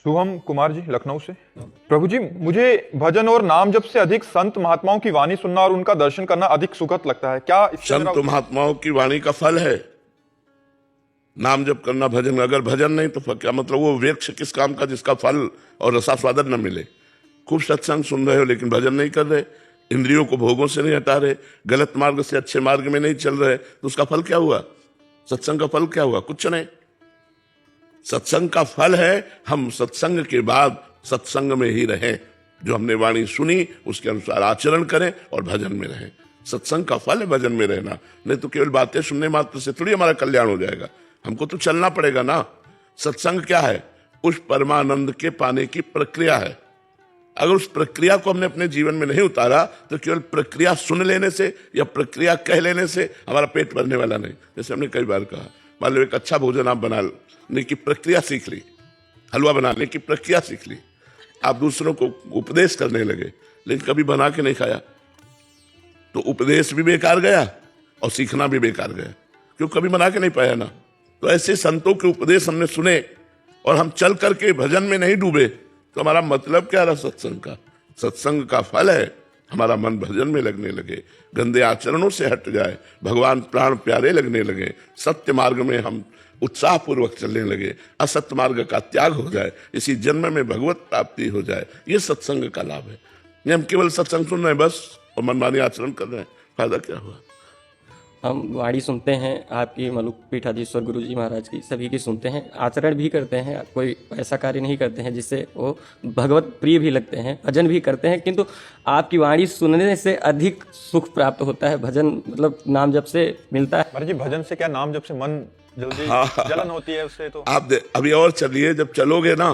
शुभम कुमार जी, लखनऊ से। प्रभु जी, मुझे भजन और नाम जप से अधिक संत महात्माओं की वाणी सुनना और उनका दर्शन करना अधिक सुखद लगता है। क्या संत महात्माओं की वाणी का फल है नाम जप करना, भजन? अगर भजन नहीं तो क्या मतलब? वो वृक्ष किस काम का जिसका फल और रसास्वादन न मिले? खूब सत्संग सुन रहे हो लेकिन भजन नहीं कर रहे, इंद्रियों को भोगों से नहीं हटा रहे, गलत मार्ग से अच्छे मार्ग में नहीं चल रहे, तो उसका फल क्या हुआ? सत्संग का फल क्या हुआ? कुछ नहीं। सत्संग का फल है हम सत्संग के बाद सत्संग में ही रहें, जो हमने वाणी सुनी उसके अनुसार आचरण करें और भजन में रहें। सत्संग का फल है भजन में रहना, नहीं तो केवल बातें सुनने मात्र से थोड़ी हमारा कल्याण हो जाएगा। हमको तो चलना पड़ेगा ना। सत्संग क्या है? उस परमानंद के पाने की प्रक्रिया है। अगर उस प्रक्रिया को हमने अपने जीवन में नहीं उतारा तो केवल प्रक्रिया सुन लेने से या प्रक्रिया कह लेने से हमारा पेट भरने वाला नहीं। जैसे हमने कई बार कहा, मान लो एक अच्छा भोजन आप बनाने की प्रक्रिया सीख ली, हलवा बनाने की प्रक्रिया सीख ली, आप दूसरों को उपदेश करने लगे लेकिन कभी बना के नहीं खाया, तो उपदेश भी बेकार गया और सीखना भी बेकार गया, क्यों? कभी बना के नहीं पाया ना। तो ऐसे संतों के उपदेश हमने सुने और हम चल करके भजन में नहीं डूबे तो हमारा मतलब क्या रहा सत्संग का? सत्संग का फल है हमारा मन भजन में लगने लगे, गंदे आचरणों से हट जाए, भगवान प्राण प्यारे लगने लगे, सत्य मार्ग में हम उत्साह पूर्वक चलने लगे, असत्य मार्ग का त्याग हो जाए, इसी जन्म में भगवत प्राप्ति हो जाए। ये सत्संग का लाभ है। ये हम केवल सत्संग सुन रहे हैं बस और मनमानी आचरण कर रहे हैं, फायदा क्या हुआ? हम वाणी सुनते हैं आपकी, मलुक पीठाधीश्वर गुरु जी महाराज की, सभी की सुनते हैं, आचरण भी करते हैं, कोई ऐसा कार्य नहीं करते हैं जिससे वो भगवत प्रिय भी लगते हैं, भजन भी करते हैं, किंतु आपकी वाणी सुनने से अधिक सुख प्राप्त होता है। भजन मतलब नाम जप से मिलता है। महाराज जी, भजन से क्या नाम जप से मन जल्दी जलन होती है उससे? तो आप अभी और चलिए, जब चलोगे ना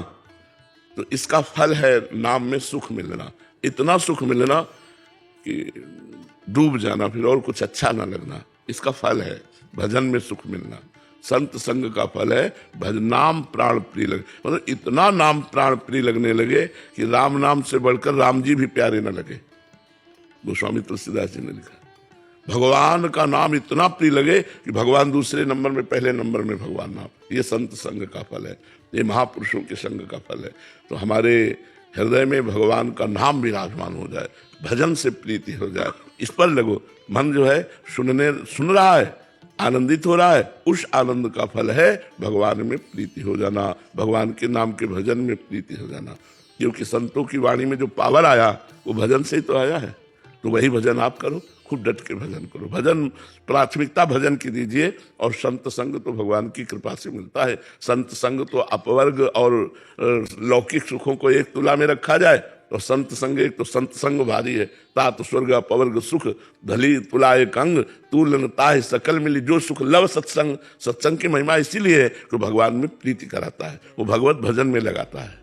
तो इसका फल है नाम में सुख मिलना, इतना सुख मिलना कि डूब जाना, फिर और कुछ अच्छा ना लगना। इसका फल है भजन में सुख मिलना। संत संग का फल है भजन, नाम प्राण प्रिय लगे, मतलब इतना नाम प्राण प्रिय लगने लगे कि राम नाम से बढ़कर राम जी भी प्यारे न लगे। गोस्वामी तुलसीदास जी ने लिखा, भगवान का नाम इतना प्रिय लगे कि भगवान दूसरे नंबर में, पहले नंबर में भगवान नाम। ये संत संग का फल है, ये महापुरुषों के संग का फल है। तो हमारे हृदय में भगवान का नाम विराजमान हो जाए, भजन से प्रीति हो जाए, इस पर लगो। मन जो है सुन रहा है, आनंदित हो रहा है, उस आनंद का फल है भगवान में प्रीति हो जाना, भगवान के नाम के भजन में प्रीति हो जाना। क्योंकि संतों की वाणी में जो पावर आया वो भजन से ही तो आया है। तो वही भजन आप करो, खूब डट के भजन करो। भजन प्राथमिकता भजन की दीजिए और संत संग तो भगवान की कृपा से मिलता है। संत संग तो अपवर्ग और लौकिक सुखों को एक तुला में रखा जाए और संत संग, एक तो संत संग भारी है, तात स्वर्ग अपवर्ग सुख धली तुलाए कंग तूलन ताहि सकल मिली जो सुख लव सत्संग। सत्संग की महिमा इसीलिए है कि भगवान में प्रीति कराता है, वो भगवत भजन में लगाता है।